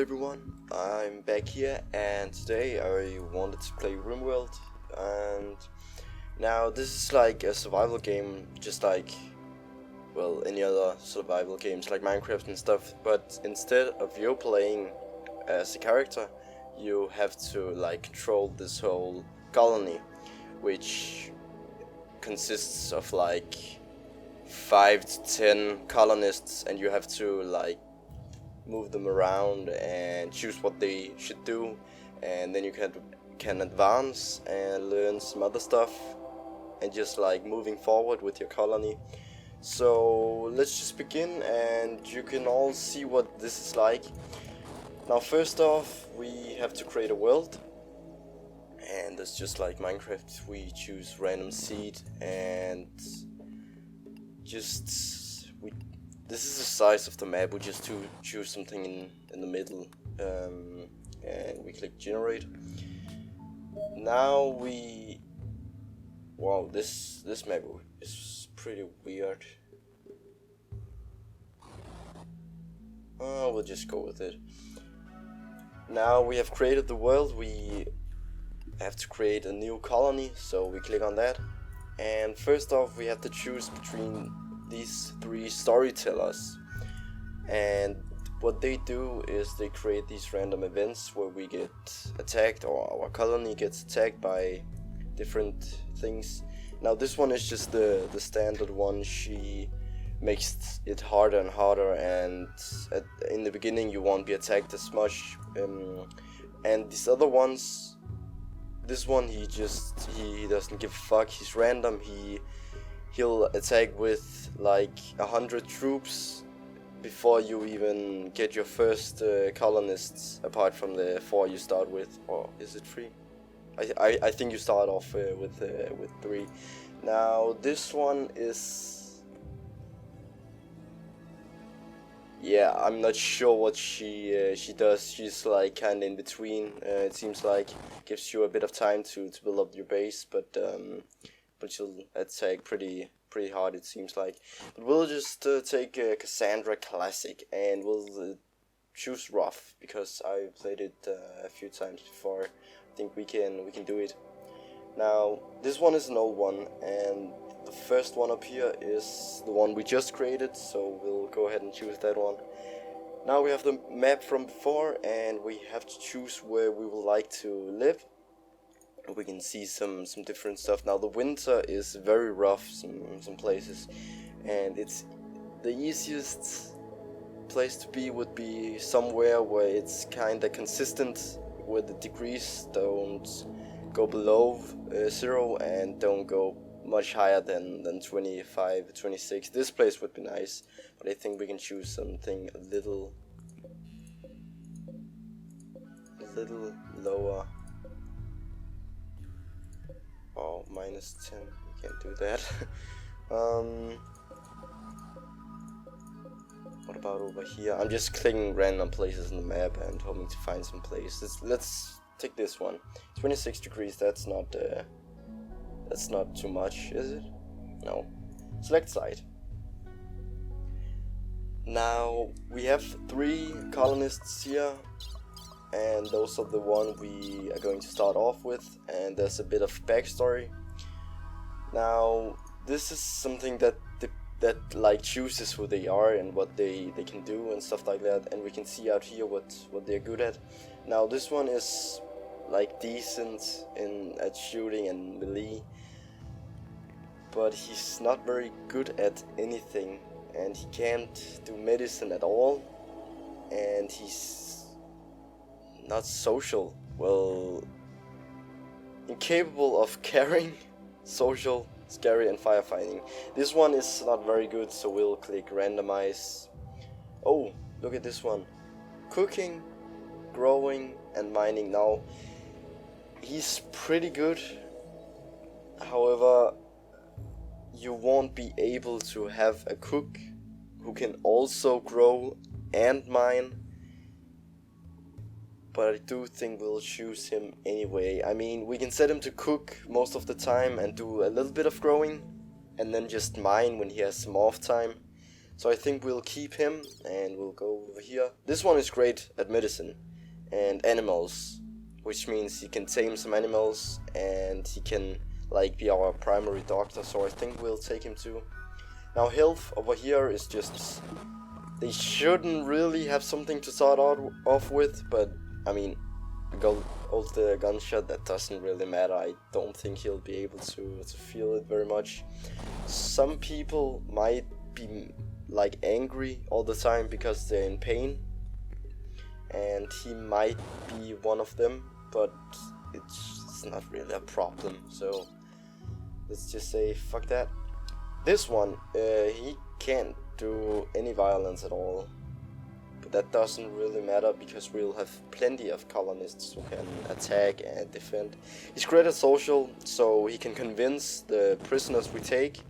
everyone, I'm back here and today I wanted to play RimWorld, and now this is like a survival game just like, well, any other survival games like Minecraft and stuff, but instead of you playing as a character, you have to like control this whole colony, which consists of like 5 to 10 colonists, and you have to like move them around and choose what they should do, and then you can advance and learn some other stuff and just like moving forward with your colony. So let's just begin and you can all see what this is like. Now first off, we have to create a world, and it's just like Minecraft. We choose random seed and this is the size of the map. We just choose something in the middle, and we click generate. Now wow, this map is pretty weird. We'll just go with it. Now we have created the world. We have to create a new colony, so we click on that, and first off we have to choose between these 3 storytellers, and what they do is they create these random events where we get attacked, or our colony gets attacked by different things. Now this one is just the standard one. She makes it harder and harder, and in the beginning you won't be attacked as much, and these other ones, this one he doesn't give a fuck. He's random. He'll attack with like 100 troops before you even get your first colonists, apart from the 4 you start with. Or is it 3? I think you start off with 3. Now this one is, yeah, I'm not sure what she does. She's like kinda in between. It seems like gives you a bit of time to build up your base, but she'll attack pretty hard, it seems like. But we'll just take Cassandra Classic, and we'll choose rough because I played it a few times before. I think we can do it. Now this one is an old one, and the first one up here is the one we just created, so we'll go ahead and choose that one. Now we have the map from before, and we have to choose where we would like to live. We can see some different stuff. Now the winter is very rough some places, and it's the easiest place to be would be somewhere where it's kinda consistent, where the degrees don't go below 0 and don't go much higher than 25, 26. This place would be nice, but I think we can choose something a little lower. Oh, -10, we can't do that. What about over here? I'm just clicking random places in the map and hoping to find some places. Let's take this one. 26 degrees, that's not too much, is it? No. Select site. Now we have 3 colonists here, and those are the one we are going to start off with, and there's a bit of backstory. Now this is something that like chooses who they are and what they can do and stuff like that, and we can see out here what they're good at. Now this one is like decent at shooting and melee, but he's not very good at anything, and he can't do medicine at all, and he's not social. Well, incapable of caring, social, scary, and firefighting. This one is not very good, so we'll click randomize. Oh, look at this one. Cooking, growing, and mining. Now, he's pretty good. However, you won't be able to have a cook who can also grow and mine, but I do think we'll choose him anyway. I mean, we can set him to cook most of the time and do a little bit of growing, and then just mine when he has some off time. So I think we'll keep him, and we'll go over here. This one is great at medicine and animals, which means he can tame some animals, and he can like be our primary doctor, so I think we'll take him too. Now health over here is just, they shouldn't really have something to start off with, but I mean, the gunshot, that doesn't really matter. I don't think he'll be able to feel it very much. Some people might be like angry all the time because they're in pain, and he might be one of them, but it's not really a problem, so let's just say fuck that. This one, he can't do any violence at all, but that doesn't really matter because we'll have plenty of colonists who can attack and defend. He's great at social, so he can convince the prisoners we take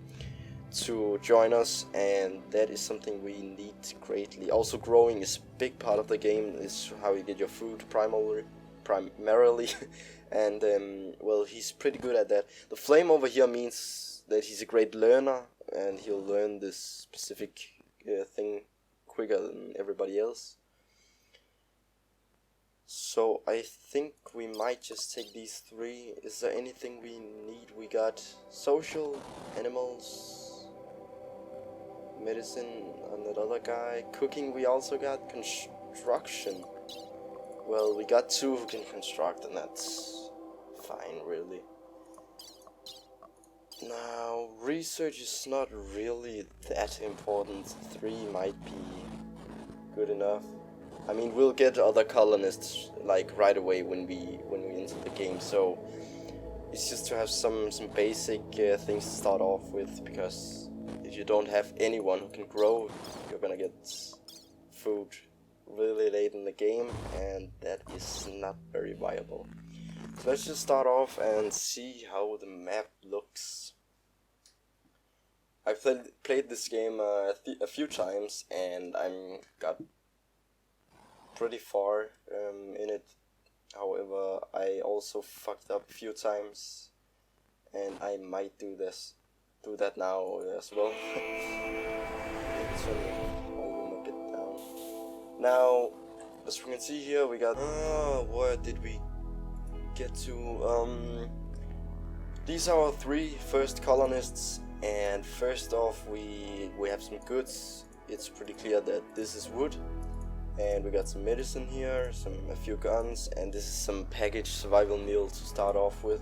to join us, and that is something we need greatly. Also, growing is a big part of the game, is how you get your food primarily. And well, he's pretty good at that. The flame over here means that he's a great learner, and he'll learn this specific thing quicker than everybody else. So I think we might just take these three. Is there anything we need? We got social, animals, medicine on that other guy. Cooking we also got. Construction. Well, we got two who can construct, and that's fine, really. Now, research is not really that important. 3 might be good enough. I mean, we'll get other colonists like right away when we enter the game, so it's just to have some basic things to start off with, because if you don't have anyone who can grow, you're gonna get food really late in the game, and that is not very viable. So let's just start off and see how the map looks. I've played this game a few times, and I'm got pretty far in it. However, I also fucked up a few times, and I might do that now as well. Turn the volume a bit down. Now, as we can see here, we got where did we get to? These are our 3 first colonists, and first off we have some goods. It's pretty clear that this is wood, and we got some medicine here, a few guns, and this is some packaged survival meal to start off with.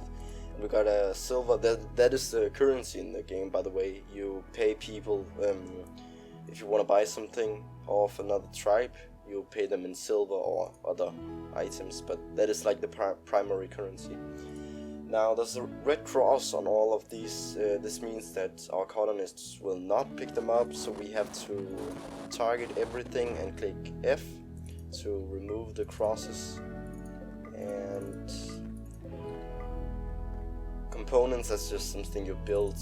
And we got a silver. That is the currency in the game, by the way. You pay people if you want to buy something off another tribe. You pay them in silver or other items, but that is like the primary currency. Now, there's a red cross on all of these. This means that our colonists will not pick them up, so we have to target everything and click F to remove the crosses. And components, that's just something you build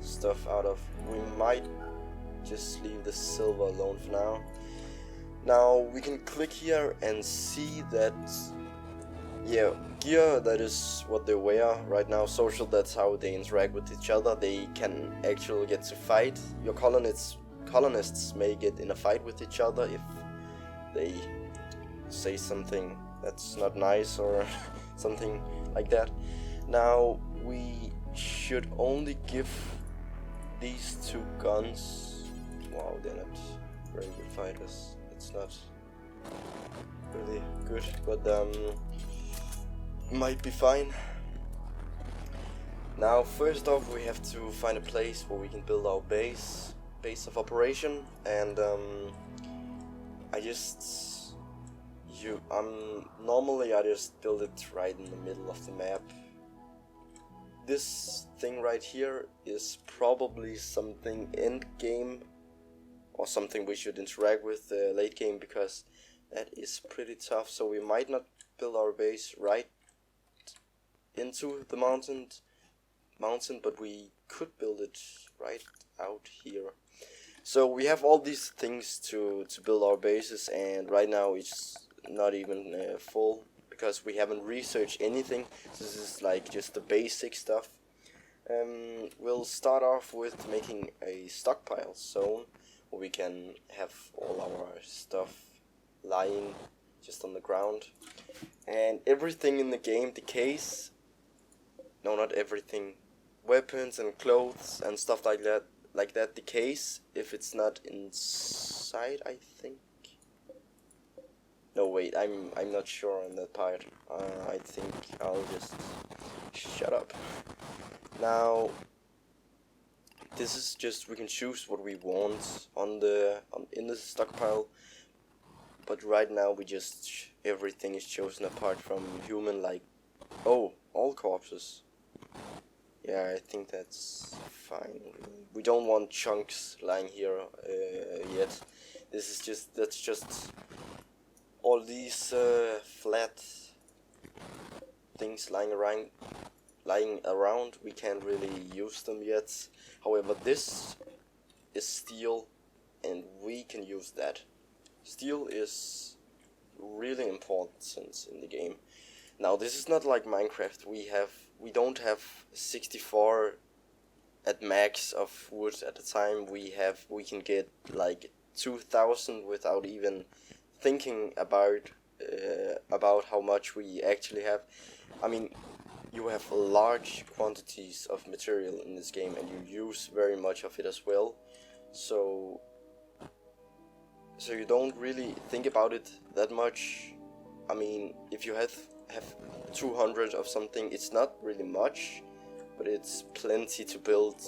stuff out of. We might just leave the silver alone for now. Now we can click here and see that, yeah, gear, that is what they wear right now. Social, that's how they interact with each other. They can actually get to fight. Your colonists may get in a fight with each other if they say something that's not nice or something like that. Now we should only give these 2 guns. Wow, they're not very good fighters. It's not really good, but might be fine. Now, first off, we have to find a place where we can build our base of operation, and normally I just build it right in the middle of the map. This thing right here is probably something end game, or something we should interact with late game, because that is pretty tough. So we might not build our base right into the mountain, but we could build it right out here. So we have all these things to build our bases, and right now it's not even full because we haven't researched anything. So this is like just the basic stuff. We'll start off with making a stockpile zone where we can have all our stuff lying just on the ground. And everything in the game decays. No, not everything. Weapons and clothes and stuff like that decays if it's not inside, I think. No, wait, I'm not sure on that part. I think I'll just shut up. Now, this is just, we can choose what we want in the stockpile, but right now we just everything is chosen apart from human, like, oh, all corpses. Yeah, I think that's fine. We don't want chunks lying here yet. That's just all these flat things lying around. We can't really use them yet. However, this is steel, and we can use that. Steel is really important in the game. Now, this is not like Minecraft. We don't have 64 at max of wood at a time. We can get like 2,000 without even thinking about how much we actually have. I mean, you have large quantities of material in this game, and you use very much of it as well. So you don't really think about it that much. I mean, if you have 200 of something, it's not really much, but it's plenty to build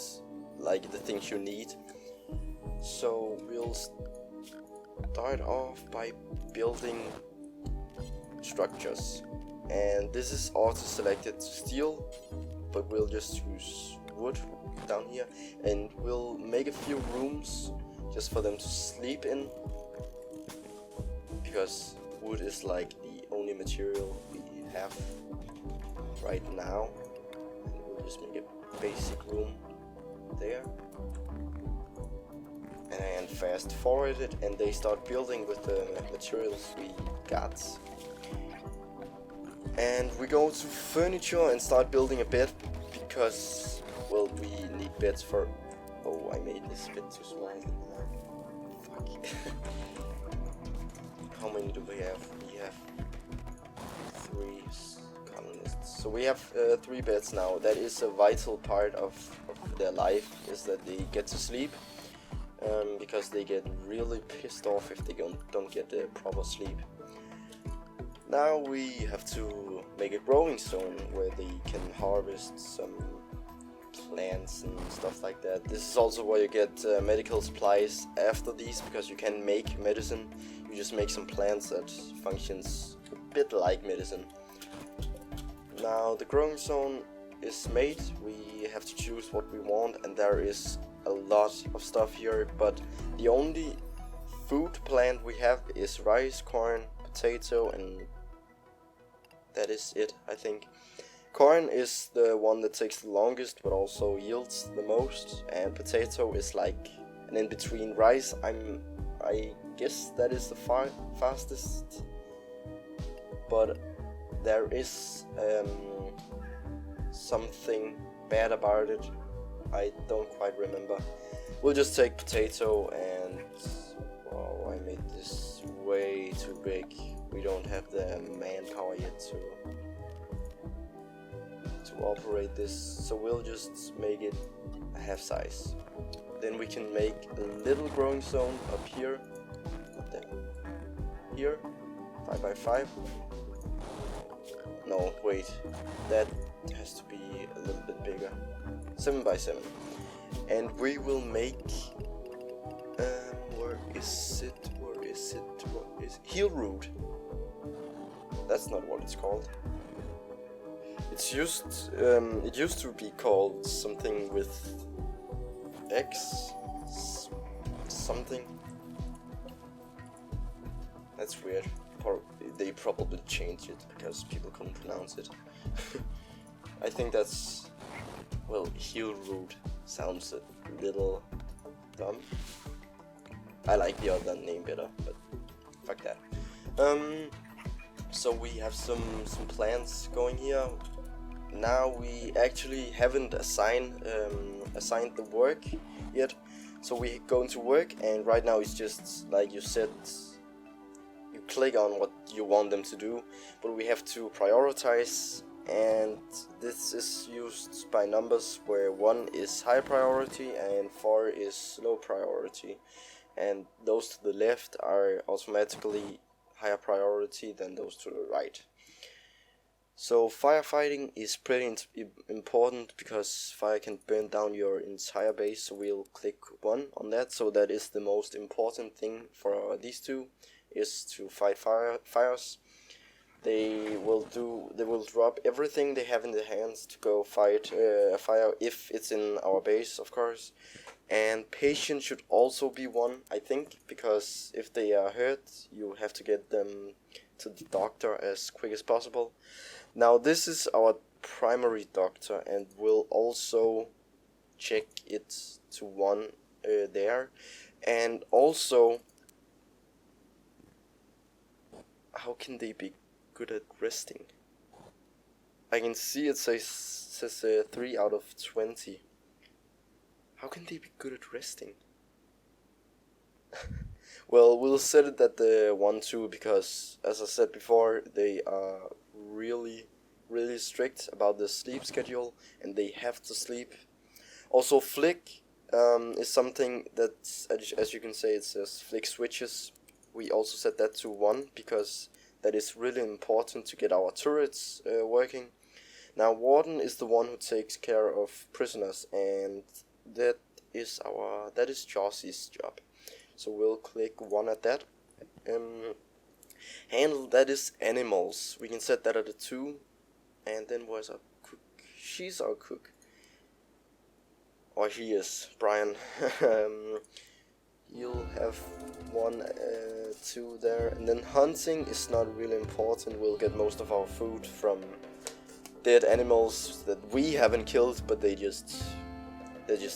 like the things you need. So we'll start off by building structures, and this is auto selected to steel, but we'll just use wood down here, and we'll make a few rooms just for them to sleep in, because wood is like the only material we have right now. And we'll just make a basic room there, and fast forward it, and they start building with the materials we got. And we go to furniture and start building a bed, because, well, we need beds for... Oh, I made this bit too small. Fuck. How many do we have? We have 3 colonists. So we have 3 beds now. That is a vital part of their life, is that they get to sleep. Because they get really pissed off if they don't get the proper sleep. Now we have to make a growing zone where they can harvest some plants and stuff like that. This is also where you get medical supplies after these, because you can make medicine. You just make some plants that functions a bit like medicine. Now the growing zone is made. We have to choose what we want, and there is a lot of stuff here, but the only food plant we have is rice, corn, potato, and that is it, I think. Corn is the one that takes the longest but also yields the most, and potato is like an in-between. Rice, I guess that is the fastest, but there is something bad about it. I don't quite remember. We'll just take potato, and wow, I made this way too big. We don't have the manpower yet to operate this, so we'll just make it a half size. Then we can make a little growing zone up here, here, 5 by 5. No, wait, that has to be a little bit bigger, 7 by 7. And we will make where is it? Heel root. That's not what it's called. It used to be called something with X something. That's weird. They probably changed it because people couldn't pronounce it. I think that's, well, heel root sounds a little dumb. I like the other name better, but fuck that. So we have some plants going here. now we actually haven't assigned the work yet, so we go into work, and right now it's just like you said, you click on what you want them to do, but we have to prioritize, and this is used by numbers where 1 is high priority and 4 is low priority, and those to the left are automatically higher priority than those to the right. So firefighting is pretty important because fire can burn down your entire base, so we'll click 1 on that. So that is the most important thing for these two, is to fight fires. They will drop everything they have in their hands to go fight a fire if it's in our base, of course. And patient should also be 1, I think, because if they are hurt, you have to get them to the doctor as quick as possible. Now this is our primary doctor, and we'll also check it to 1 there. And also, how can they be good at resting? I can see it says 3 out of 20. How can they be good at resting? Well, we'll set it at the 1-2 because, as I said before, they are really strict about the sleep schedule, and they have to sleep. Also, flick is something that, as you can say, it says flick switches. We also set that to 1 because that is really important to get our turrets working. Now, warden is the one who takes care of prisoners, and that is Jossy's job. So we'll click 1 at that. Handle, that is animals. We can set that at a 2. And then where's our cook? She's our cook. Or he is, Brian. You'll have 1, 2 there. And then hunting is not really important. We'll get most of our food from dead animals that we haven't killed, but they just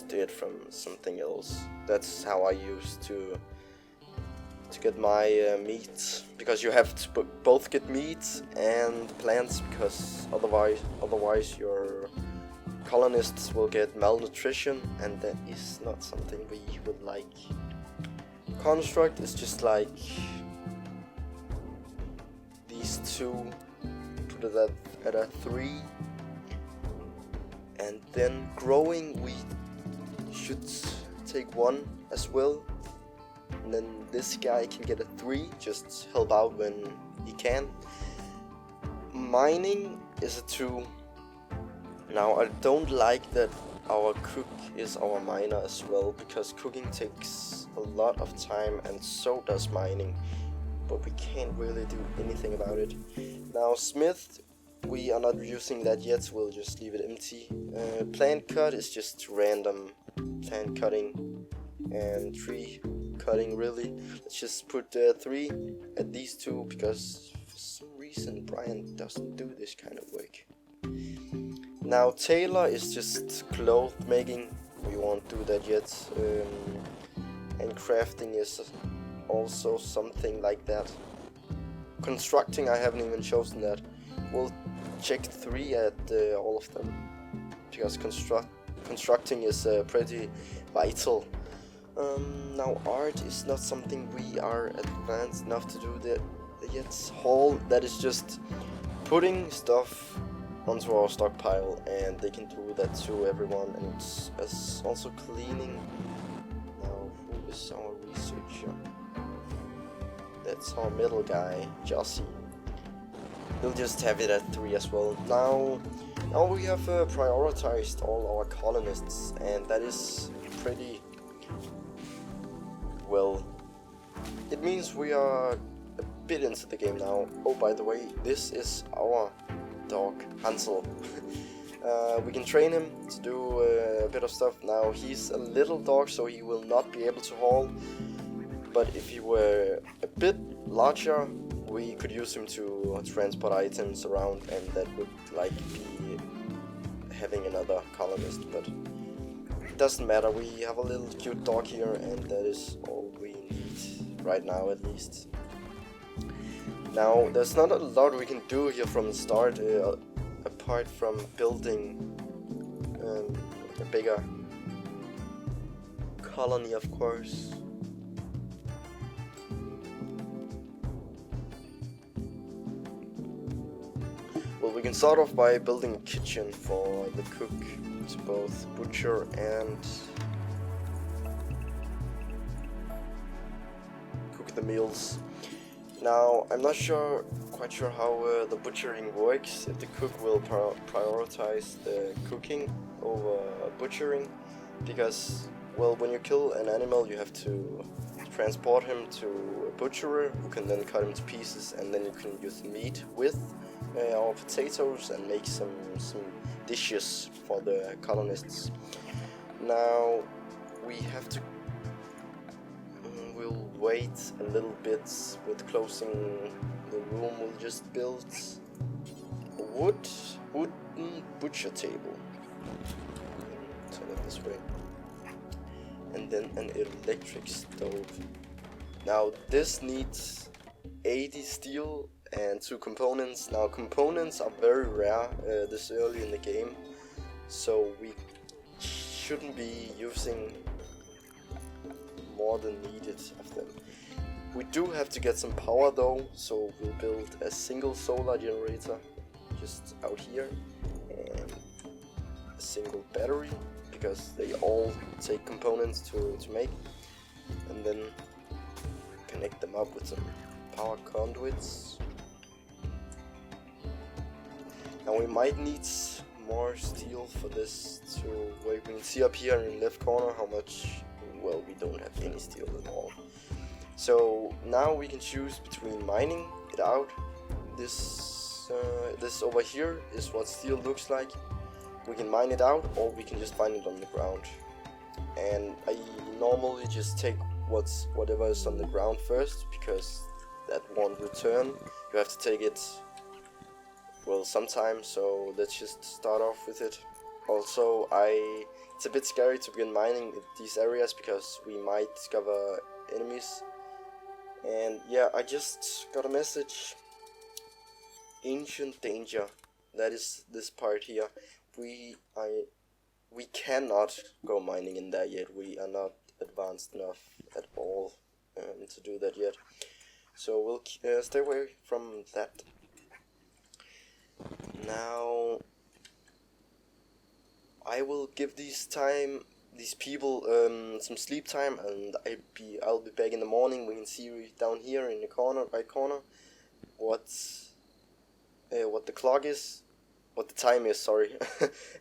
did from something else. That's how I used to get my meat, because you have to both get meat and plants, because otherwise your colonists will get malnutrition, and that is not something we would like. Construct is just like these two, put it at a 3, and then growing we should take 1 as well, and then this guy can get a 3, just help out when he can. Mining is a 2. Now I don't like that our cook is our miner as well, because cooking takes a lot of time and so does mining, but we can't really do anything about it. Now smith, we are not using that yet, so we'll just leave it empty. Plant cut is just random plant cutting and tree cutting, really. Let's just put 3 at these two, because for some reason Brian doesn't do this kind of work. Now tailor is just cloth making, we won't do that yet. And crafting is also something like that. Constructing, I haven't even chosen that. We'll check 3 at all of them, because constructing is pretty vital. Now art is not something we are advanced enough to do that yet. Haul, that is just putting stuff onto our stockpile, and they can do that to everyone, and it's also cleaning. Now who is our researcher? That's our middle guy, Jossy. We'll just have it at 3 as well. Now we have prioritized all our colonists, and that is pretty well. It means we are a bit into the game now. Oh, by the way, this is our dog, Hansel. We can train him to do a bit of stuff. Now he's a little dog, so he will not be able to haul, but if he were a bit larger, we could use him to transport items around, and that would like be having another colonist, but it doesn't matter. We have a little cute dog here, and that is all we need right now, at least. Now there's not a lot we can do here from the start, apart from building a bigger colony, of course. Well, we can start off by building a kitchen for the cook to both butcher and cook the meals. Now, I'm not quite sure how the butchering works, if the cook will prioritize the cooking over butchering, because, well, when you kill an animal you have to transport him to a butcherer who can then cut him to pieces, and then you can use the meat with our potatoes and make some dishes for the colonists. Now, we have to we'll wait a little bit with closing the room. We'll just build a wooden butcher table. Turn it this way. And then an electric stove. Now this needs 80 steel and 2 components. Now components are very rare this early in the game, so we shouldn't be using more than needed of them. We do have to get some power though, so we'll build a single solar generator just out here and a single battery, because they all take components to make, and then connect them up with some power conduits. Now we might need more steel for this to work. We can see up here in the left corner how much. Well, we don't have any steel at all. So now we can choose between mining it out. This over here is what steel looks like. We can mine it out, or we can just find it on the ground. And I normally just take whatever is on the ground first, because that won't return. You have to take it, well, sometime. So let's just start off with it. Also, it's a bit scary to begin mining in these areas because we might discover enemies. And yeah, I just got a message. Ancient danger. That is this part here. We cannot go mining in there yet. We are not advanced enough at all to do that yet. So we'll stay away from that. Now, I will give these people some sleep time, and I'll be back in the morning. We can see down here in the right corner, what the clock is, what the time is. Sorry,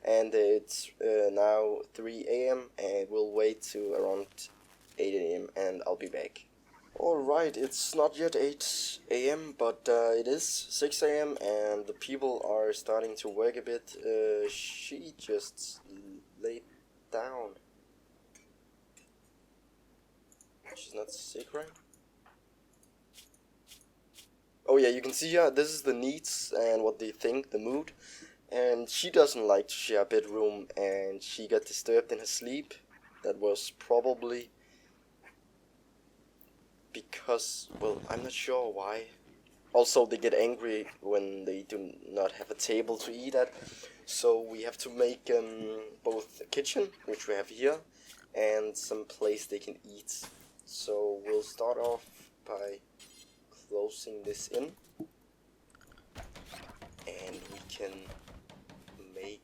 and it's now 3 a.m. and we'll wait to around 8 a.m. and I'll be back. Alright, it's not yet 8 a.m. but it is 6 a.m. and the people are starting to work a bit. She just laid down. She's not sick, right? Oh yeah, you can see here, this is the needs and what they think, the mood. And she doesn't like to share a bedroom, and she got disturbed in her sleep. That was probably because, well, I'm not sure why. Also, they get angry when they do not have a table to eat at. So we have to make both a kitchen, which we have here, and some place they can eat. So we'll start off by closing this in. And we can make...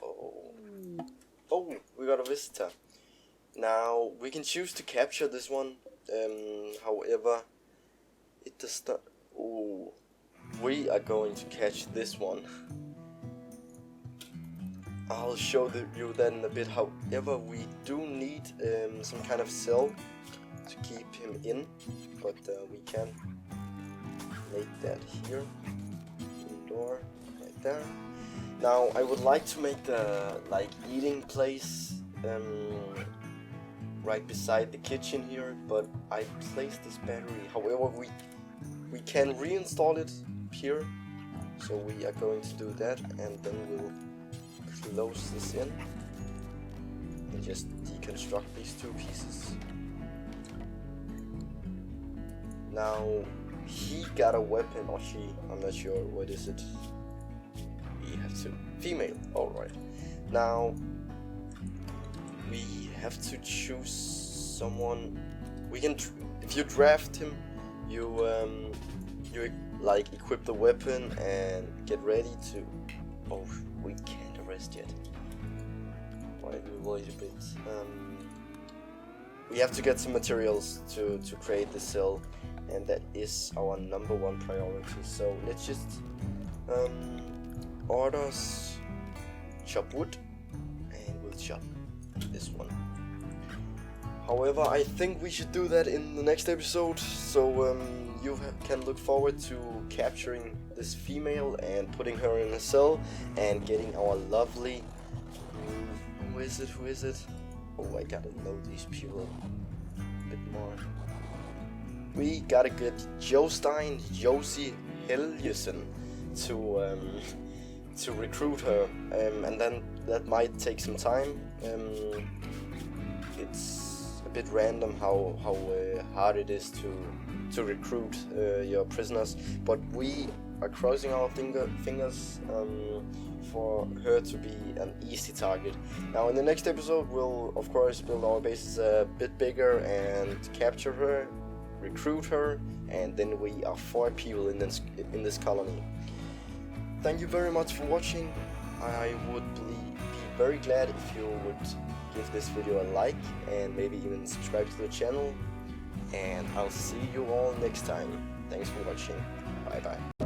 Oh, we got a visitor. Now, we can choose to capture this one, however, it does not... Oh, we are going to catch this one. I'll show you that in a bit. However, we do need some kind of cell to keep him in, but we can make that here. Door, right there. Now, I would like to make the eating place right beside the kitchen here, but I placed this battery. However, we can reinstall it here, so we are going to do that, and then we'll close this in and just deconstruct these two pieces. Now, he got a weapon, or she, I'm not sure, what is it? Female. Alright. Now we have to choose someone. We can, if you draft him, you like equip the weapon and get ready to. Oh, we can't arrest yet. Alright, we'll wait a bit. We have to get some materials to create the cell, and that is our #1 priority. So let's just orders chop wood, and we'll chop this one. However, I think we should do that in the next episode, so you can look forward to capturing this female and putting her in a cell and getting our lovely... Who is it? Oh, I gotta know these people a bit more. We gotta get Josie Helgesen to recruit her, and then that might take some time. It's a bit random how hard it is to recruit your prisoners, but we are crossing our fingers for her to be an easy target. Now in the next episode we'll of course build our bases a bit bigger and capture her, recruit her, and then we are 4 people in this colony. Thank you very much for watching. I would be very glad if you would give this video a like and maybe even subscribe to the channel, and I'll see you all next time. Thanks for watching. Bye bye.